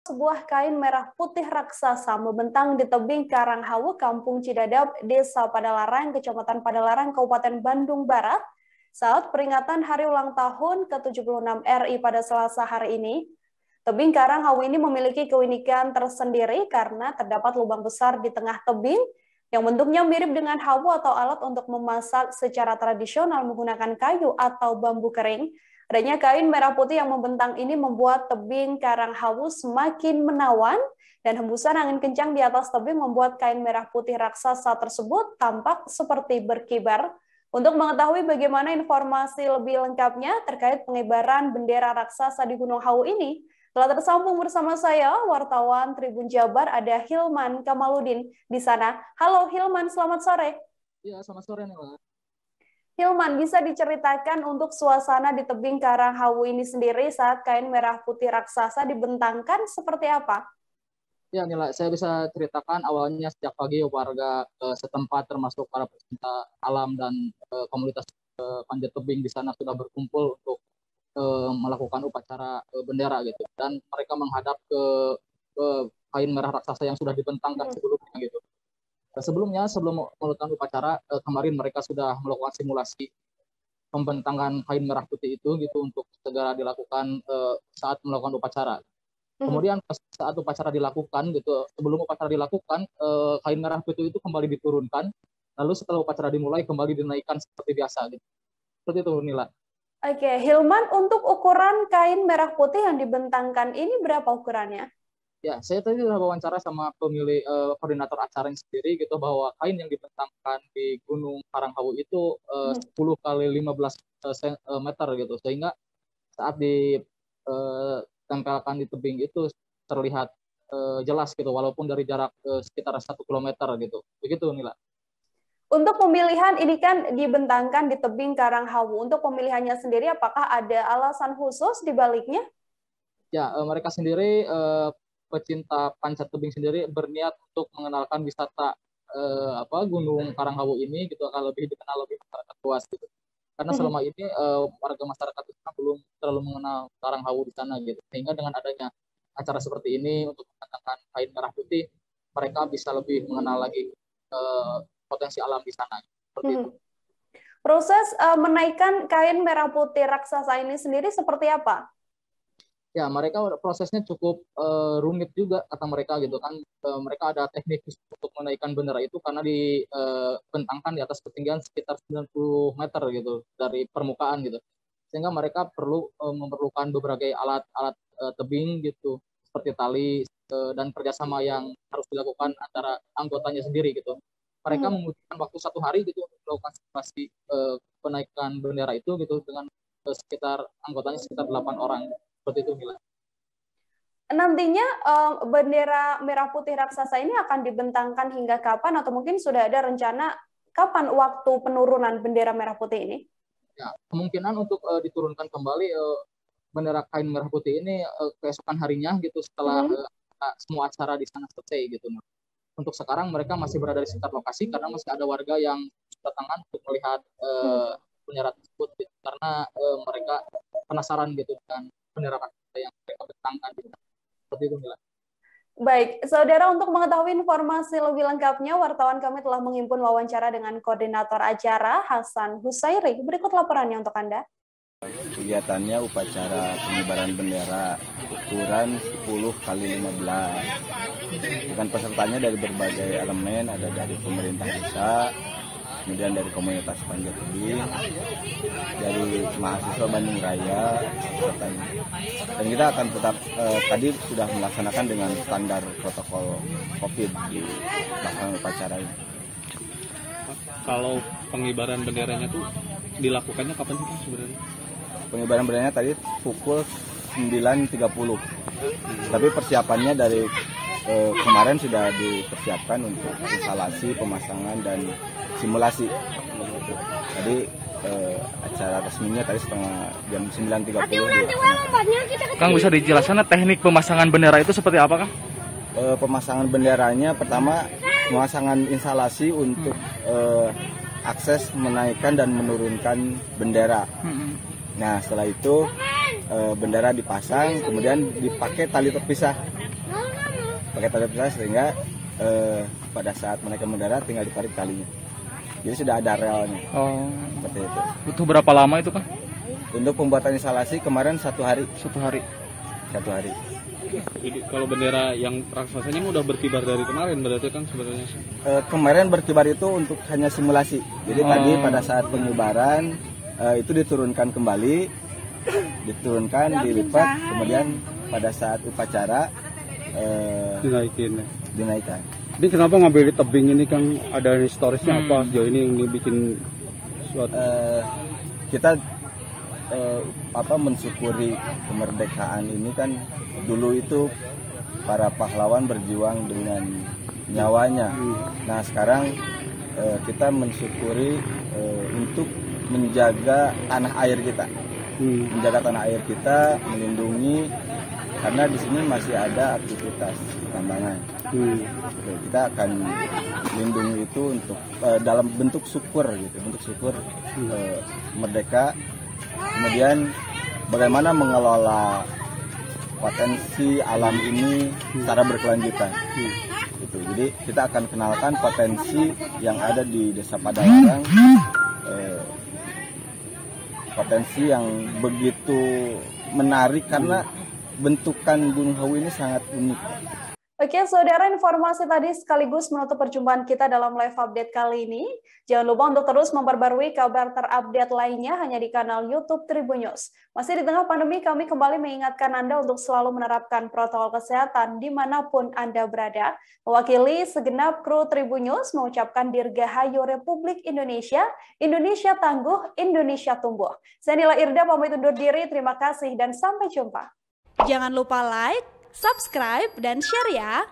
Sebuah kain merah putih raksasa membentang di tebing Karanghawu, Kampung Cidadap, Desa Padalarang, Kecamatan Padalarang, Kabupaten Bandung Barat, saat peringatan Hari Ulang Tahun ke-76 RI pada Selasa hari ini. Tebing Karanghawu ini memiliki keunikan tersendiri karena terdapat lubang besar di tengah tebing yang bentuknya mirip dengan hawu atau alat untuk memasak secara tradisional menggunakan kayu atau bambu kering. Adanya kain merah putih yang membentang ini membuat tebing Karanghawu semakin menawan dan hembusan angin kencang di atas tebing membuat kain merah putih raksasa tersebut tampak seperti berkibar. Untuk mengetahui bagaimana informasi lebih lengkapnya terkait pengibaran bendera raksasa di Gunung Hawu ini, telah tersambung bersama saya, wartawan Tribun Jabar, ada Hilman Kamaludin di sana. Halo Hilman, selamat sore. Iya, selamat sore nih, Mbak. Hilman, bisa diceritakan untuk suasana di tebing Karanghawu ini sendiri saat kain merah putih raksasa dibentangkan seperti apa? Ya, Nila, saya bisa ceritakan awalnya sejak pagi warga setempat termasuk para pecinta alam dan komunitas panjat tebing di sana sudah berkumpul untuk melakukan upacara bendera gitu. Dan mereka menghadap ke kain merah raksasa yang sudah dibentangkan sebelumnya gitu. Sebelumnya, sebelum melakukan upacara, kemarin mereka sudah melakukan simulasi pembentangan kain merah putih itu gitu untuk segera dilakukan saat melakukan upacara. Kemudian saat upacara dilakukan gitu, sebelum upacara dilakukan, kain merah putih itu kembali diturunkan, lalu setelah upacara dimulai kembali dinaikkan seperti biasa gitu. Seperti itu, Nila. Oke, Hilman, untuk ukuran kain merah putih yang dibentangkan ini berapa ukurannya? Ya, saya tadi sudah wawancara sama pemilik koordinator acaranya sendiri gitu bahwa kain yang dibentangkan di Gunung Karanghawu itu 10 kali 15 meter gitu, sehingga saat ditempelkan di tebing itu terlihat jelas gitu, walaupun dari jarak sekitar 1 kilometer gitu. Begitu, Nila. Untuk pemilihan ini kan dibentangkan di tebing Karanghawu. Untuk pemilihannya sendiri, apakah ada alasan khusus di baliknya? Ya, mereka sendiri pecinta panjat tebing sendiri berniat untuk mengenalkan wisata Gunung Karanghawu ini gitu akan lebih dikenal lebih masyarakat luas gitu. Karena selama ini warga masyarakat di sana belum terlalu mengenal Karanghawu di sana gitu. Sehingga dengan adanya acara seperti ini untuk mengatakan kain merah putih, mereka bisa lebih mengenal lagi potensi alam di sana. Seperti itu. Proses menaikkan kain merah putih raksasa ini sendiri seperti apa? Ya, mereka prosesnya cukup rumit juga kata mereka gitu kan. Mereka ada teknik untuk menaikkan bendera itu karena dibentangkan di atas ketinggian sekitar 90 meter gitu dari permukaan gitu. Sehingga mereka memerlukan berbagai alat-alat tebing gitu seperti tali dan kerjasama yang harus dilakukan antara anggotanya sendiri gitu. Mereka membutuhkan waktu 1 hari gitu untuk melakukan simulasi penaikan bendera itu gitu dengan sekitar anggotanya sekitar 8 orang. Seperti itu, Mila. Nantinya bendera merah putih raksasa ini akan dibentangkan hingga kapan, atau mungkin sudah ada rencana kapan waktu penurunan bendera merah putih ini? Ya, kemungkinan untuk diturunkan kembali bendera kain merah putih ini keesokan harinya gitu setelah semua acara di sana selesai gitu. Untuk sekarang mereka masih berada di sekitar lokasi karena masih ada warga yang berdatangan untuk melihat bendera tersebut gitu. Karena mereka penasaran gitu dengan bendera yang mereka bentangkan gitu. Seperti itu, Mila. Baik, saudara, untuk mengetahui informasi lebih lengkapnya, wartawan kami telah menghimpun wawancara dengan koordinator acara Hasan Husairi. Berikut laporannya untuk Anda. Kegiatannya upacara pengibaran bendera ukuran 10 kali 15. Dengan pesertanya dari berbagai elemen, ada dari pemerintah desa, kemudian dari komunitas panjat tebing, dari mahasiswa Bandung Raya, dan kita akan tetap tadi sudah melaksanakan dengan standar protokol COVID di pelaksanaan upacara ini. Kalau pengibaran benderanya tuh dilakukannya kapan sih sebenarnya? Pengibaran benderanya tadi pukul 9.30, tapi persiapannya dari kemarin sudah dipersiapkan untuk instalasi, pemasangan, dan simulasi. Jadi acara resminya tadi jam 9.30. Kang, bisa dijelaskan teknik pemasangan bendera itu seperti apa, Kang? Pemasangan benderanya pertama pemasangan instalasi untuk akses menaikkan dan menurunkan bendera. Nah, setelah itu bendera dipasang, kemudian dipakai tali terpisah pakai tali besar sehingga pada saat mereka mendarat tinggal ditarik talinya. Jadi sudah ada relnya. Oh. Seperti itu. Itu berapa lama itu Kang? Untuk pembuatan instalasi kemarin 1 hari. 1 hari. 1 hari. Jadi kalau bendera yang raksasanya udah berkibar dari kemarin berarti kan sebenarnya. Kemarin berkibar itu untuk hanya simulasi. Jadi tadi pada saat pengibaran itu diturunkan kembali, dilipat, kemudian pada saat upacara dinaikkan. Jadi kenapa ngambil di tebing ini Kang? Ada historisnya apa sejauh ini yang dibikin suatu? Kita mensyukuri kemerdekaan ini kan dulu itu para pahlawan berjuang dengan nyawanya. Nah sekarang kita mensyukuri untuk menjaga tanah air kita, melindungi karena di sini masih ada aktivitas tambangan. Kita akan lindungi itu untuk dalam bentuk syukur merdeka. Kemudian bagaimana mengelola potensi alam ini secara berkelanjutan. Gitu. Jadi kita akan kenalkan potensi yang ada di Desa Padalarang, potensi yang begitu menarik karena bentukan Gunung Hawu ini sangat unik. Oke, saudara, informasi tadi sekaligus menutup perjumpaan kita dalam live update kali ini. Jangan lupa untuk terus memperbarui kabar terupdate lainnya hanya di kanal YouTube Tribun News. Masih di tengah pandemi, kami kembali mengingatkan Anda untuk selalu menerapkan protokol kesehatan dimanapun Anda berada. Mewakili segenap kru Tribun News mengucapkan Dirgahayu Republik Indonesia, Indonesia tangguh, Indonesia tumbuh. Saya Nila Irda pamit undur diri, terima kasih dan sampai jumpa. Jangan lupa like, subscribe, dan share ya!